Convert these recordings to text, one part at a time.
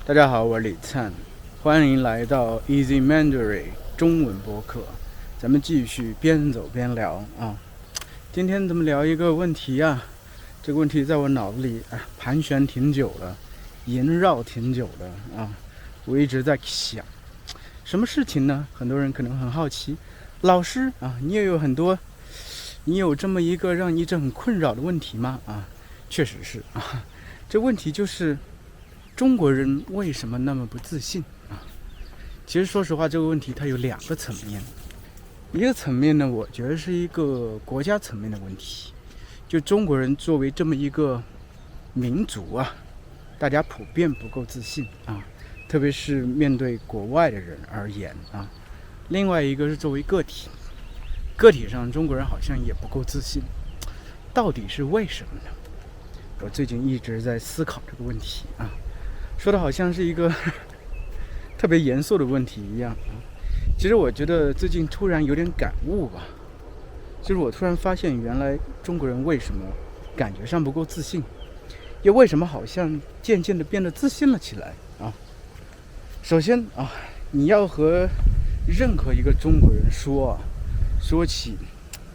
大家好，我是李灿，欢迎来到 Easy Mandarin 中文播客。咱们继续边走边聊啊。今天咱们聊一个问题啊，这个问题在我脑子里盘旋挺久了，萦绕挺久了啊。我一直在想，什么事情呢？很多人可能很好奇，老师啊，你有这么一个让你一直很困扰的问题吗？啊，确实是啊。这问题就是中国人为什么那么不自信啊？其实说实话，这个问题它有两个层面。一个层面呢，我觉得是一个国家层面的问题，就中国人作为这么一个民族啊，大家普遍不够自信啊，特别是面对国外的人而言啊。另外一个是作为个体，个体上中国人好像也不够自信，到底是为什么呢？我最近一直在思考这个问题啊，说的好像是一个特别严肃的问题一样啊。其实我觉得最近突然有点感悟吧，就是我突然发现，原来中国人为什么感觉上不够自信，又为什么好像渐渐的变得自信了起来啊？首先啊，你要和任何一个中国人说起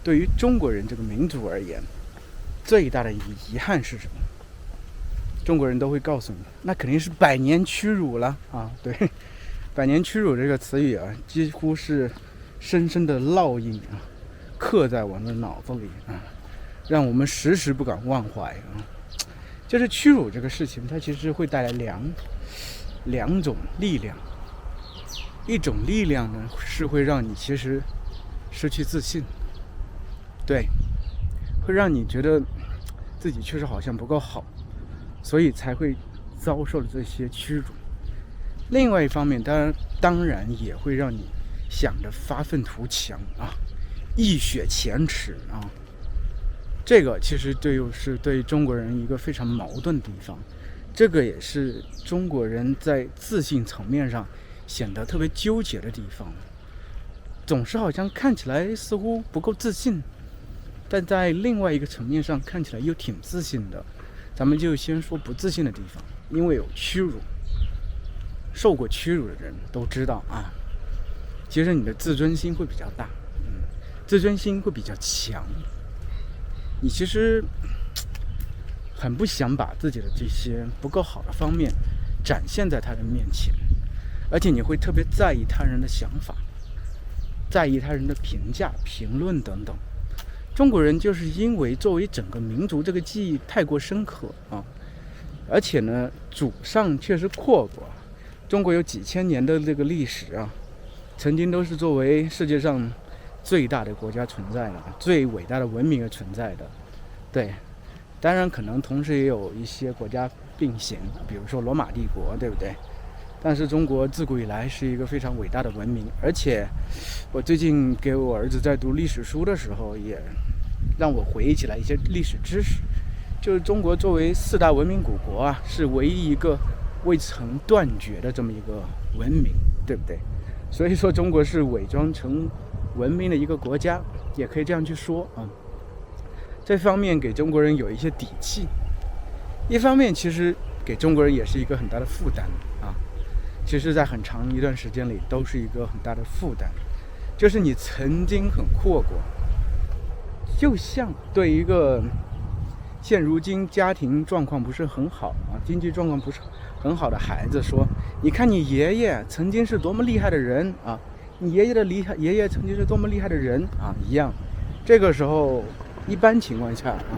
对于中国人这个民族而言最大的遗憾是什么？中国人都会告诉你，那肯定是百年屈辱了啊！对，百年屈辱这个词语啊，几乎是深深的烙印啊，刻在我们的脑子里啊，让我们时时不敢忘怀啊。就是屈辱这个事情，它其实会带来两种力量，一种力量呢是会让你其实失去自信，对，会让你觉得自己确实好像不够好，所以才会遭受了这些屈辱。另外一方面，当然也会让你想着发愤图强啊，一雪前耻啊。这个其实是对中国人一个非常矛盾的地方，这个也是中国人在自信层面上显得特别纠结的地方，总是好像看起来似乎不够自信，但在另外一个层面上看起来又挺自信的。咱们就先说不自信的地方，因为有屈辱，受过屈辱的人都知道啊，其实你的自尊心会比较大，自尊心会比较强，你其实很不想把自己的这些不够好的方面展现在他人面前，而且你会特别在意他人的想法，在意他人的评价、评论等等。中国人就是因为作为整个民族这个记忆太过深刻啊，而且呢，祖上确实阔过，中国有几千年的这个历史啊，曾经都是作为世界上最大的国家存在的，最伟大的文明而存在的。对，当然可能同时也有一些国家并行，比如说罗马帝国，对不对？但是中国自古以来是一个非常伟大的文明，而且我最近给我儿子在读历史书的时候，也让我回忆起来一些历史知识。就是中国作为四大文明古国啊，是唯一一个未曾断绝的这么一个文明，对不对？所以说中国是伪装成文明的一个国家，也可以这样去说啊。这方面给中国人有一些底气，一方面其实给中国人也是一个很大的负担啊。其实在很长一段时间里都是一个很大的负担，就是你曾经很阔过，就像对一个现如今家庭状况不是很好啊，经济状况不是很好的孩子说，你看你爷爷曾经是多么厉害的人啊，你爷爷曾经是多么厉害的人啊一样。这个时候一般情况下啊，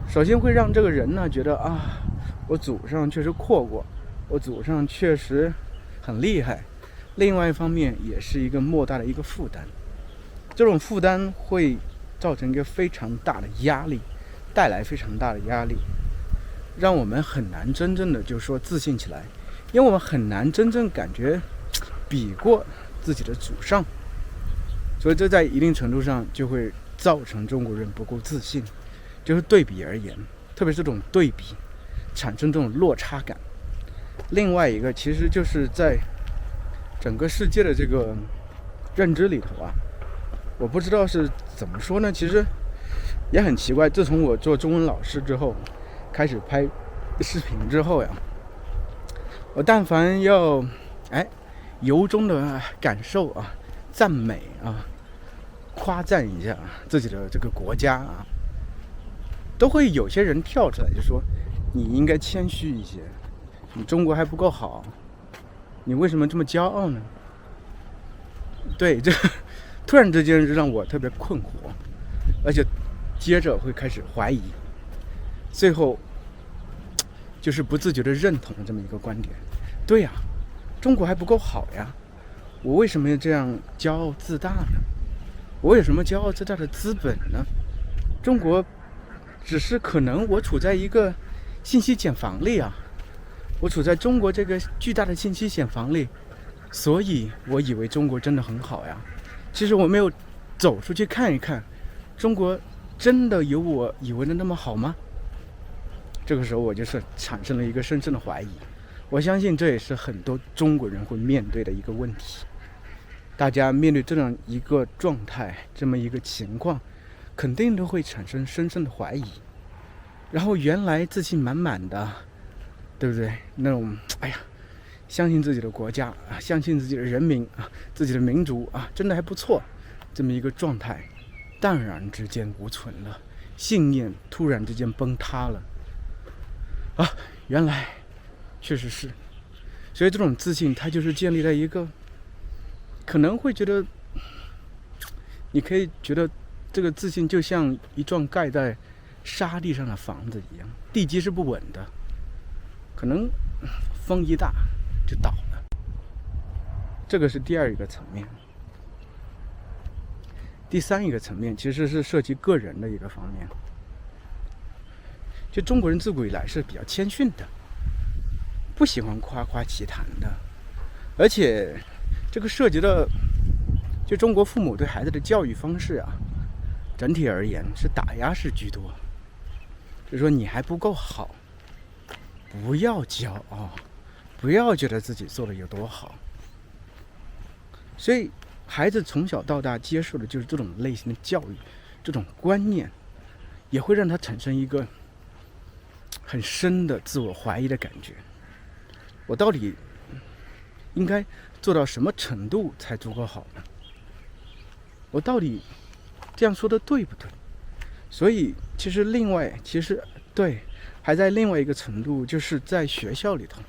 首先会让这个人呢觉得啊，我祖上确实阔过，我祖上确实很厉害。另外一方面也是一个莫大的一个负担，这种负担会造成一个非常大的压力，带来非常大的压力，让我们很难真正的就是说自信起来，因为我们很难真正感觉比过自己的祖上，所以这在一定程度上就会造成中国人不够自信。就是对比而言，特别是这种对比产生这种落差感。另外一个其实就是在整个世界的这个认知里头啊，我不知道是怎么说呢，其实也很奇怪，自从我做中文老师之后，开始拍视频之后呀，我但凡要由衷的感受啊，赞美啊，夸赞一下自己的这个国家啊，都会有些人跳出来就说你应该谦虚一些，你中国还不够好，你为什么这么骄傲呢？对，这突然之间让我特别困惑，而且接着会开始怀疑，最后就是不自觉的认同这么一个观点。对呀，中国还不够好呀，我为什么要这样骄傲自大呢？我有什么骄傲自大的资本呢？中国只是可能我处在一个信息茧房里啊，我处在中国这个巨大的信息茧房里，所以我以为中国真的很好呀。其实我没有走出去看一看，中国真的有我以为的那么好吗？这个时候我就是产生了一个深深的怀疑。我相信这也是很多中国人会面对的一个问题。大家面对这样一个状态，这么一个情况，肯定都会产生深深的怀疑。然后原来自信满满的，对不对？那种相信自己的国家啊，相信自己的人民啊，自己的民族啊，真的还不错，这么一个状态，淡然之间无存了，信念突然之间崩塌了啊！原来确实是，所以这种自信它就是建立在一个可能会觉得，你可以觉得这个自信就像一幢盖在沙地上的房子一样，地基是不稳的，可能风一大就倒了。这个是第二一个层面。第三一个层面其实是涉及个人的一个方面。就中国人自古以来是比较谦逊的，不喜欢夸夸其谈的，而且这个涉及到就中国父母对孩子的教育方式啊，整体而言是打压式居多。就是说你还不够好，不要骄傲，不要觉得自己做的有多好。所以孩子从小到大接受的就是这种类型的教育，这种观念也会让他产生一个很深的自我怀疑的感觉。我到底应该做到什么程度才足够好呢？我到底这样说的对不对？所以其实对，还在另外一个程度，就是在学校里头，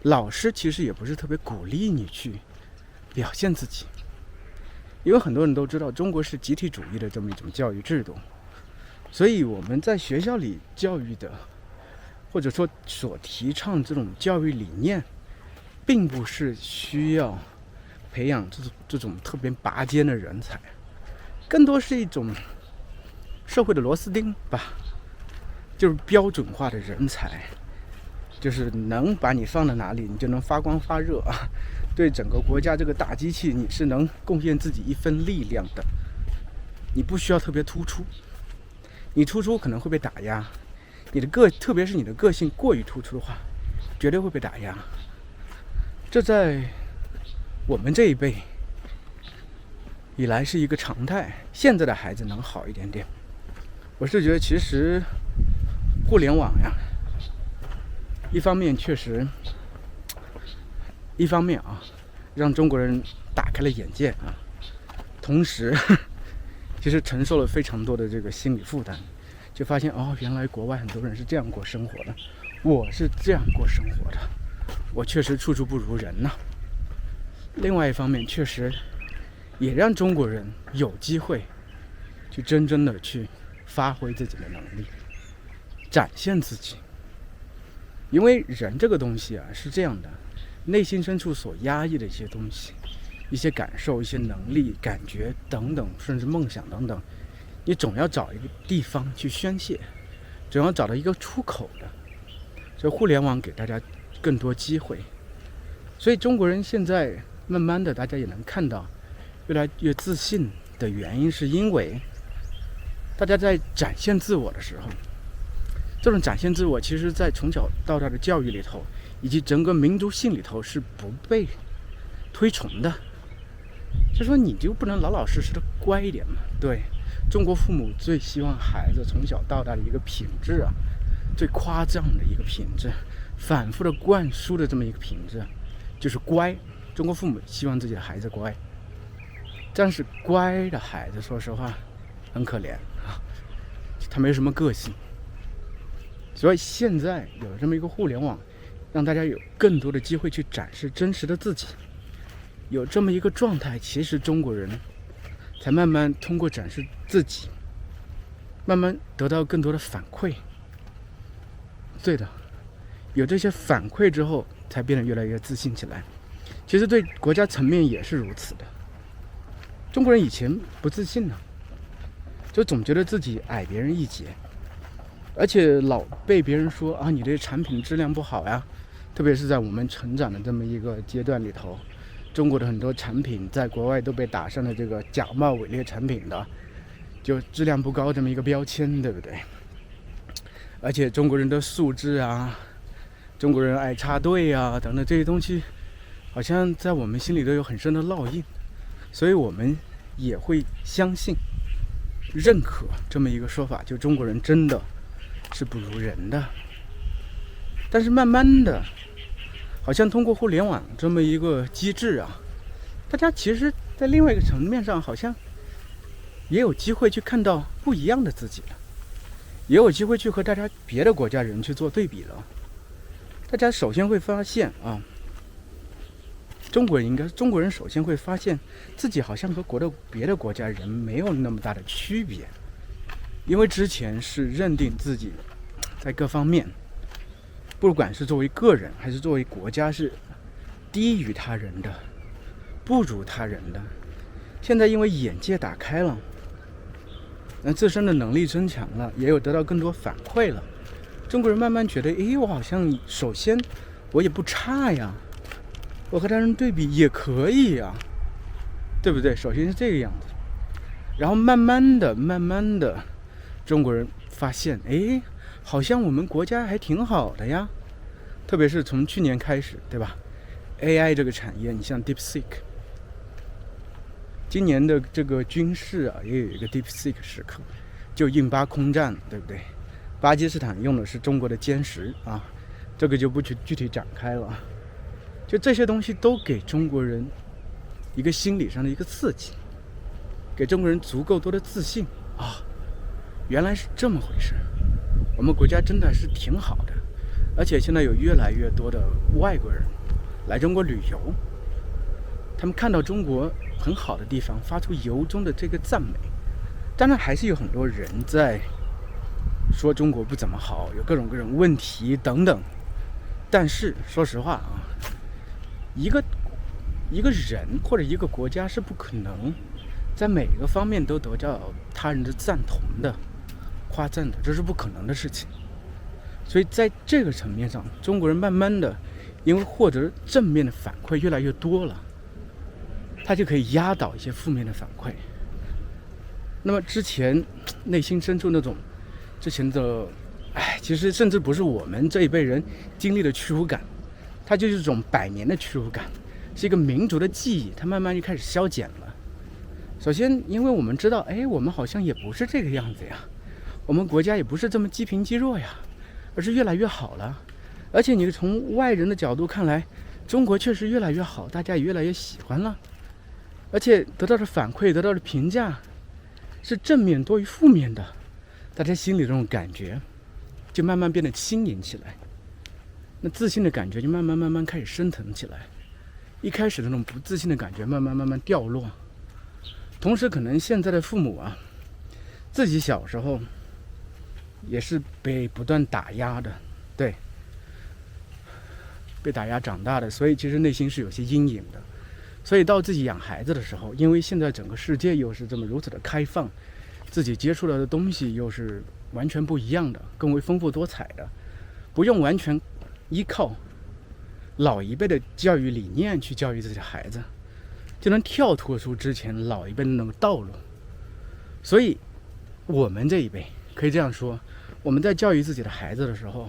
老师其实也不是特别鼓励你去表现自己，因为很多人都知道中国是集体主义的这么一种教育制度，所以我们在学校里教育的，或者说所提倡这种教育理念，并不是需要培养这种特别拔尖的人才，更多是一种社会的螺丝钉吧，就是标准化的人才，就是能把你放到哪里，你就能发光发热啊！对整个国家这个大机器，你是能贡献自己一份力量的。你不需要特别突出，你突出可能会被打压，特别是你的个性过于突出的话，绝对会被打压。这在我们这一辈以来是一个常态，现在的孩子能好一点点。我是觉得其实互联网呀，一方面让中国人打开了眼界啊，同时其实承受了非常多的这个心理负担，就发现原来国外很多人是这样过生活的，我是这样过生活的，我确实处处不如人呐。另外一方面，确实也让中国人有机会去真正的去发挥自己的能力，展现自己。因为人这个东西啊是这样的，内心深处所压抑的一些东西，一些感受，一些能力、感觉等等，甚至梦想等等，你总要找一个地方去宣泄，总要找到一个出口的。所以互联网给大家更多机会，所以中国人现在慢慢的大家也能看到越来越自信的原因，是因为大家在展现自我的时候，这种展现自我其实在从小到大的教育里头，以及整个民族性里头是不被推崇的。就说你就不能老老实实的乖一点嘛？对，中国父母最希望孩子从小到大的一个品质啊，最夸张的一个品质，反复的灌输的这么一个品质，就是乖。中国父母希望自己的孩子乖，但是乖的孩子说实话很可怜啊，他没什么个性。所以现在有这么一个互联网，让大家有更多的机会去展示真实的自己，有这么一个状态，其实中国人才慢慢通过展示自己，慢慢得到更多的反馈。对的，有这些反馈之后，才变得越来越自信起来。其实对国家层面也是如此的。中国人以前不自信呢，就总觉得自己矮别人一截，而且老被别人说啊，你的产品质量不好呀。特别是在我们成长的这么一个阶段里头，中国的很多产品在国外都被打上了这个假冒伪劣产品的，就质量不高这么一个标签，对不对？而且中国人的素质啊，中国人爱插队啊等等这些东西，好像在我们心里都有很深的烙印，所以我们也会相信、认可这么一个说法，就中国人真的是不如人的。但是慢慢的，好像通过互联网这么一个机制啊，大家其实在另外一个层面上，好像也有机会去看到不一样的自己了，也有机会去和大家别的国家人去做对比了。大家首先会发现啊，中国人首先会发现自己好像和别的国家人没有那么大的区别，因为之前是认定自己在各方面，不管是作为个人还是作为国家，是低于他人的，不如他人的。现在因为眼界打开了，自身的能力增强了，也有得到更多反馈了，中国人慢慢觉得，我好像首先我也不差呀，我和他人对比也可以呀，对不对？首先是这个样子，然后慢慢的，中国人发现，好像我们国家还挺好的呀。特别是从去年开始，对吧？ AI 这个产业，你像 DeepSeek， 今年的这个军事啊，也有一个 DeepSeek 时刻，就印巴空战，对不对？巴基斯坦用的是中国的歼10啊，这个就不去具体展开了。就这些东西都给中国人一个心理上的一个刺激，给中国人足够多的自信啊，原来是这么回事，我们国家真的是挺好的。而且现在有越来越多的外国人来中国旅游，他们看到中国很好的地方，发出由衷的这个赞美。当然还是有很多人在说中国不怎么好，有各种各种问题等等。但是说实话啊，一个人或者一个国家是不可能在每个方面都得到他人的赞同的、夸赞的，这是不可能的事情。所以在这个层面上，中国人慢慢的因为获得正面的反馈越来越多了，他就可以压倒一些负面的反馈。那么之前内心深处那种之前的其实甚至不是我们这一辈人经历的屈辱感，它就是一种100年的屈辱感，是一个民族的记忆，它慢慢就开始消减了。首先因为我们知道，我们好像也不是这个样子呀，我们国家也不是这么积贫积弱呀，而是越来越好了。而且你从外人的角度看来，中国确实越来越好，大家也越来越喜欢了，而且得到的反馈、得到的评价是正面多于负面的，大家心里这种感觉就慢慢变得轻盈起来，那自信的感觉就慢慢开始升腾起来。一开始的那种不自信的感觉慢慢掉落。同时可能现在的父母啊，自己小时候也是被不断打压的，对，被打压长大的，所以其实内心是有些阴影的。所以到自己养孩子的时候，因为现在整个世界又是这么如此的开放，自己接触到的东西又是完全不一样的，更为丰富多彩的，不用完全依靠老一辈的教育理念去教育自己的孩子，就能跳脱出之前老一辈的那个道路。所以我们这一辈可以这样说，我们在教育自己的孩子的时候，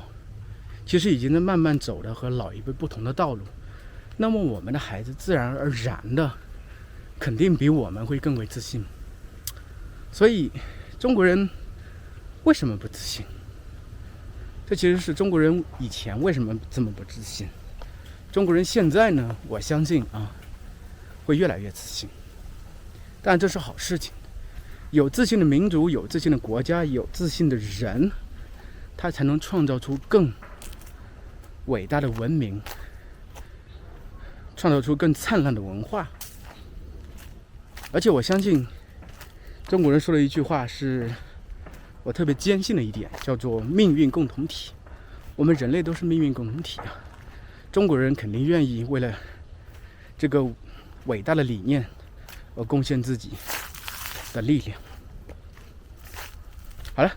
其实已经在慢慢走的和老一辈不同的道路。那么我们的孩子自然而然的肯定比我们会更为自信。所以中国人为什么不自信？这其实是中国人以前为什么这么不自信。中国人现在呢，我相信会越来越自信，但这是好事情。有自信的民族，有自信的国家，有自信的人，他才能创造出更伟大的文明，创造出更灿烂的文化。而且我相信中国人说了一句话，是我特别坚信的一点，叫做命运共同体。我们人类都是命运共同体啊，中国人肯定愿意为了这个伟大的理念而贡献自己的力量。好了，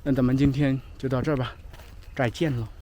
那咱们今天就到这儿吧，再见喽。